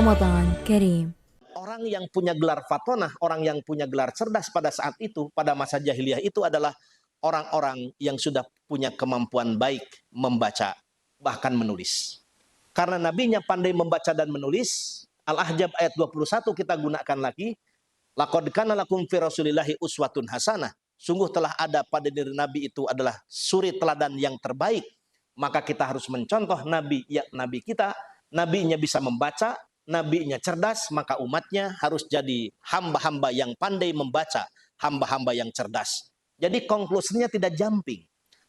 Ramadan Kareem. Orang yang punya gelar fatonah, orang yang punya gelar cerdas pada saat itu, pada masa jahiliyah itu adalah orang-orang yang sudah punya kemampuan baik membaca, bahkan menulis. Karena nabinya pandai membaca dan menulis, Al-Ahzab ayat 21 kita gunakan lagi, laqad kana lakum fi rasulillahi uswatun hasanah. Sungguh telah ada pada diri nabi itu adalah suri teladan yang terbaik. Maka kita harus mencontoh nabi, ya nabi kita, nabinya bisa membaca, nabinya cerdas, maka umatnya harus jadi hamba-hamba yang pandai membaca, hamba-hamba yang cerdas. Jadi konklusinya tidak jumping.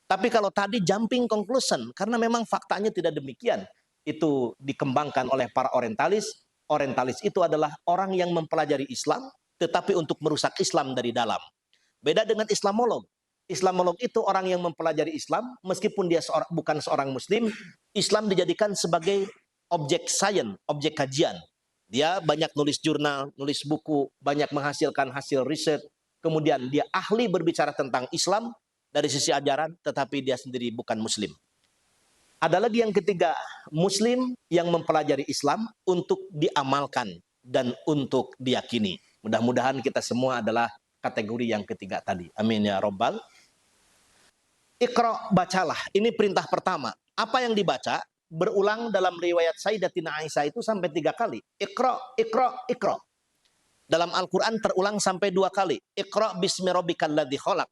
Tapi kalau tadi jumping conclusion, karena memang faktanya tidak demikian. Itu dikembangkan oleh para orientalis. Orientalis itu adalah orang yang mempelajari Islam, tetapi untuk merusak Islam dari dalam. Beda dengan Islamolog. Islamolog itu orang yang mempelajari Islam, meskipun dia bukan seorang Muslim, Islam dijadikan sebagai objek sains, objek kajian. Dia banyak nulis jurnal, nulis buku, banyak menghasilkan hasil riset. Kemudian dia ahli berbicara tentang Islam dari sisi ajaran, tetapi dia sendiri bukan Muslim. Ada lagi yang ketiga, Muslim yang mempelajari Islam untuk diamalkan dan untuk diyakini. Mudah-mudahan kita semua adalah kategori yang ketiga tadi. Amin ya Rabbal. Iqra, bacalah. Ini perintah pertama. Apa yang dibaca? Berulang dalam riwayat Sayyidatina Aisyah itu sampai 3 kali. Iqra, Iqra, Iqra. Dalam Al-Quran terulang sampai 2 kali. Iqra bismi rabbikal ladzi khalaq.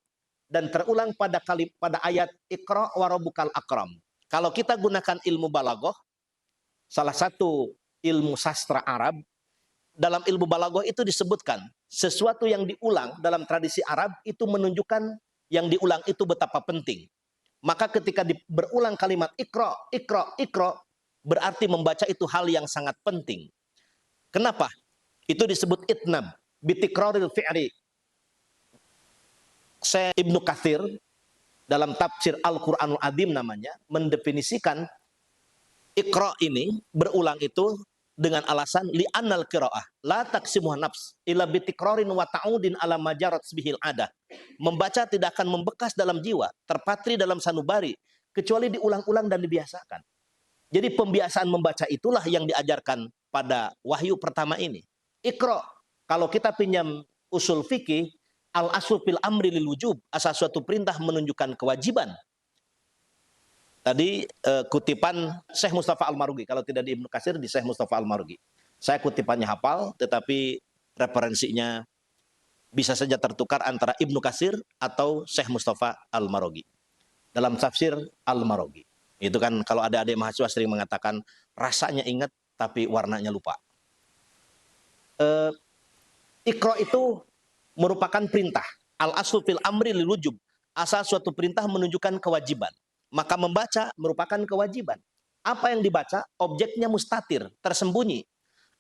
Dan terulang pada ayat Iqra wa rabbukal akram. Kalau kita gunakan ilmu balaghah, salah satu ilmu sastra Arab, dalam ilmu balaghah itu disebutkan sesuatu yang diulang dalam tradisi Arab itu menunjukkan yang diulang itu betapa penting. Maka ketika berulang kalimat Iqra, Iqra, Iqra, berarti membaca itu hal yang sangat penting. Kenapa? Itu disebut itnab, bitikraril fi'ri. Syekh Ibnu Katsir dalam tafsir Al-Qur'anul Adzim namanya mendefinisikan Iqra ini berulang itu dengan alasan li'annal qiraah la taqsimuha nafs illa bitikrarin wa ta'udin ala majarat bihil adah. Membaca tidak akan membekas dalam jiwa, terpatri dalam sanubari kecuali diulang-ulang dan dibiasakan. Jadi pembiasaan membaca itulah yang diajarkan pada wahyu pertama ini. Iqra, kalau kita pinjam usul fikih, al-aslu fil amri lil wujub, asal suatu perintah menunjukkan kewajiban. Tadi kutipan Syekh Mustafa Al-Marugi, kalau tidak di Ibnu Katsir di Syekh Mustafa Al-Marugi. Saya kutipannya hafal, tetapi referensinya bisa saja tertukar antara Ibnu Katsir atau Syekh Mustafa Al-Marugi. Dalam tafsir Al-Marugi. Itu kan kalau ada adik mahasiswa sering mengatakan rasanya ingat tapi warnanya lupa. Iqra itu merupakan perintah. Al-aslu fil amri lil wujub. Asal suatu perintah menunjukkan kewajiban. Maka membaca merupakan kewajiban. Apa yang dibaca? Objeknya mustatir, tersembunyi.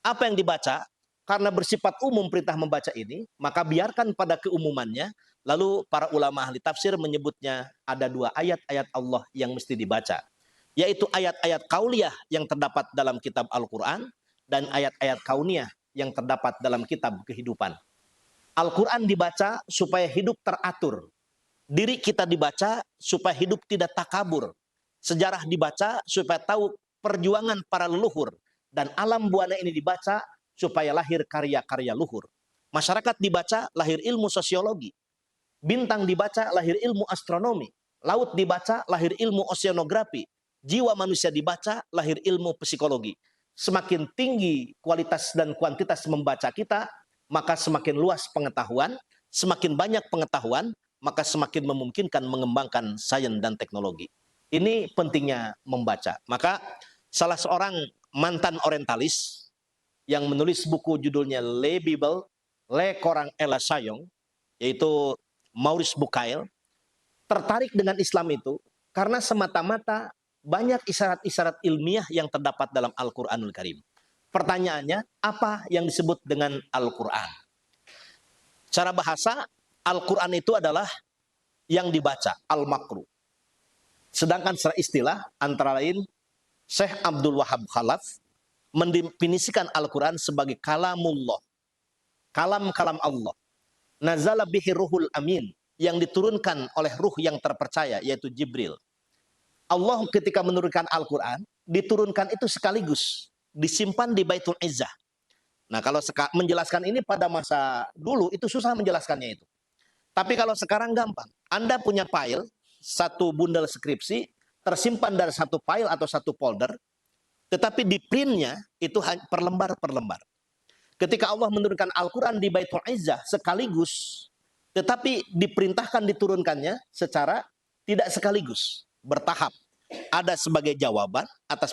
Apa yang dibaca? Karena bersifat umum perintah membaca ini, maka biarkan pada keumumannya. Lalu para ulama ahli tafsir menyebutnya ada 2 ayat-ayat Allah yang mesti dibaca. Yaitu ayat-ayat kauliyah yang terdapat dalam kitab Al-Quran dan ayat-ayat kauniyah yang terdapat dalam kitab kehidupan. Al-Quran dibaca supaya hidup teratur. Diri kita dibaca supaya hidup tidak takabur. Sejarah dibaca supaya tahu perjuangan para leluhur. Dan alam buana ini dibaca supaya lahir karya-karya luhur. Masyarakat dibaca lahir ilmu sosiologi. Bintang dibaca lahir ilmu astronomi. Laut dibaca lahir ilmu oceanografi. Jiwa manusia dibaca lahir ilmu psikologi. Semakin tinggi kualitas dan kuantitas membaca kita, maka semakin luas pengetahuan, semakin banyak pengetahuan, maka semakin memungkinkan mengembangkan sains dan teknologi. Ini pentingnya membaca. Maka salah seorang mantan orientalis yang menulis buku judulnya Le Bible, Le Coran et la Science, yaitu Maurice Bucaille, tertarik dengan Islam itu karena semata-mata banyak isyarat-isyarat ilmiah yang terdapat dalam Al-Quranul Karim. Pertanyaannya, apa yang disebut dengan Al-Quran? Secara bahasa, Al-Quran itu adalah yang dibaca, al-makru. Sedangkan secara istilah, antara lain, Syekh Abdul Wahab Khalaf mendefinisikan Al-Quran sebagai kalamullah. Kalam-kalam Allah. Nazala bihi ruhul amin. Yang diturunkan oleh ruh yang terpercaya, yaitu Jibril. Allah ketika menurunkan Al-Quran, diturunkan itu sekaligus. disimpan di Baitul Izzah. Nah, kalau menjelaskan ini pada masa dulu itu susah menjelaskannya itu. Tapi kalau sekarang gampang. Anda punya file, satu bundel skripsi, tersimpan dari satu file atau satu folder, tetapi di printnya itu per lembar per lembar. Ketika Allah menurunkan Al-Quran di Baitul Izzah sekaligus, tetapi diperintahkan diturunkannya secara tidak sekaligus, bertahap. Ada sebagai jawaban atas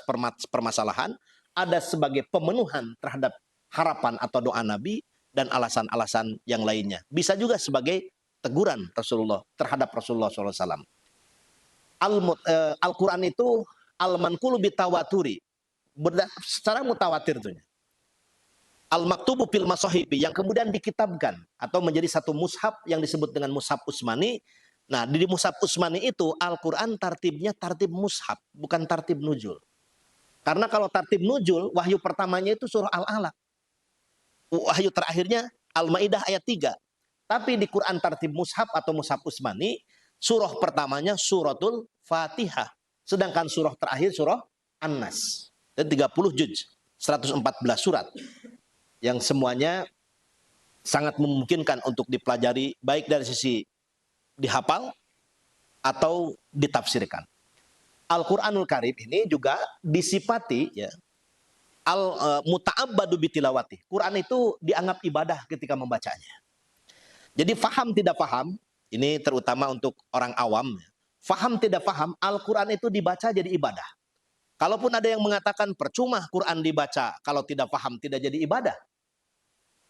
permasalahan, ada sebagai pemenuhan terhadap harapan atau doa Nabi, dan alasan-alasan yang lainnya. Bisa juga sebagai teguran Rasulullah terhadap Rasulullah SAW. Al-Quran itu al-manqulu bitawaturi, secara mutawatir tuh. Al-maktubu fil masahibi, yang kemudian dikitabkan atau menjadi satu mushaf yang disebut dengan mushaf Utsmani. Nah, di mushaf Utsmani itu Al-Quran tartibnya tartib mushaf, bukan tartib nuzul. Karena kalau tartib nuzul, wahyu pertamanya itu surah Al-Alaq. Wahyu terakhirnya Al-Maidah ayat 3. Tapi di Quran tartib mushaf atau mushaf Utsmani, surah pertamanya suratul Fatihah. Sedangkan surah terakhir surah An-Nas. Dan 30 juz, 114 surat. Yang semuanya sangat memungkinkan untuk dipelajari, baik dari sisi dihafal atau ditafsirkan. Al-Quranul Karim ini juga disifati ya, al-muta'abbadu bitilawati. Quran itu dianggap ibadah ketika membacanya. Jadi faham tidak faham, ini terutama untuk orang awam. Faham tidak faham, Al-Quran itu dibaca jadi ibadah. Kalaupun ada yang mengatakan percuma Quran dibaca, kalau tidak paham tidak jadi ibadah,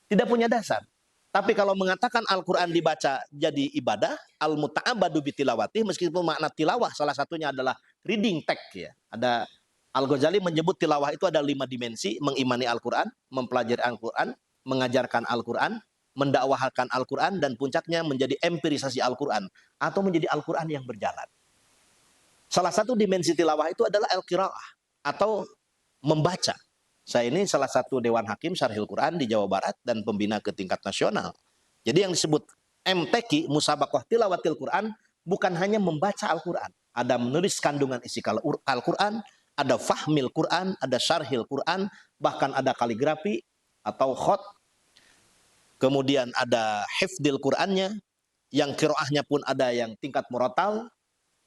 tidak punya dasar. Tapi kalau mengatakan Al-Quran dibaca jadi ibadah, al-muta'abbadu bitilawati, meskipun makna tilawah salah satunya adalah reading text ya. Ada Al-Ghazali menyebut tilawah itu ada 5 dimensi: mengimani Al-Quran, mempelajari Al-Quran, mengajarkan Al-Quran, mendakwahkan Al-Quran, dan puncaknya menjadi empirisasi Al-Quran atau menjadi Al-Quran yang berjalan. Salah satu dimensi tilawah itu adalah al-qiraah atau membaca. Saya ini salah satu Dewan Hakim Syarhil Quran di Jawa Barat dan pembina ke tingkat nasional. Jadi yang disebut MTQ, Musabaqah Tilawatil Quran, bukan hanya membaca Al-Quran. Ada menulis kandungan isi Al-Quran, ada fahmil Quran, ada syarhil Quran, bahkan ada kaligrafi atau khot. Kemudian ada hifdil Qurannya, yang qiraahnya pun ada yang tingkat muratal,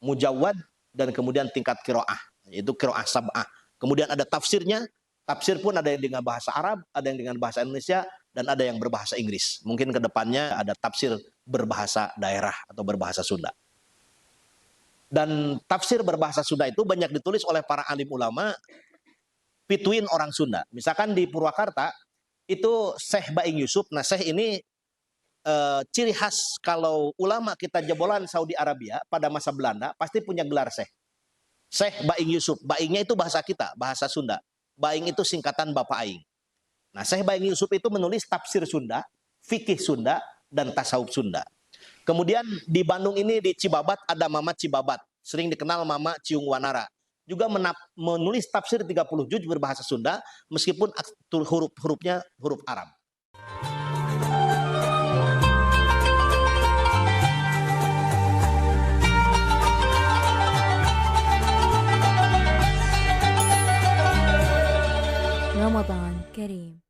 mujawwad, dan kemudian tingkat qiraah, yaitu qiraah sab'ah. Kemudian ada tafsirnya, tafsir pun ada yang dengan bahasa Arab, ada yang dengan bahasa Indonesia, dan ada yang berbahasa Inggris. Mungkin ke depannya ada tafsir berbahasa daerah atau berbahasa Sunda. Dan tafsir berbahasa Sunda itu banyak ditulis oleh para alim ulama pituin orang Sunda. Misalkan di Purwakarta, itu Syekh Baing Yusuf. Nah, Syekh ini ciri khas kalau ulama kita jebolan Saudi Arabia pada masa Belanda pasti punya gelar Syekh. Syekh Baing Yusuf. Baingnya itu bahasa kita, bahasa Sunda. Baing itu singkatan Bapak Aing. Nah, Syekh Baing Yusuf itu menulis tafsir Sunda, fikih Sunda, dan tasawuf Sunda. Kemudian di Bandung ini di Cibabat ada Mama Cibabat, sering dikenal Mama Ciung Wanara. Juga menulis tafsir 30 juz berbahasa Sunda, meskipun huruf-hurufnya huruf Arab. Ramadan Kareem.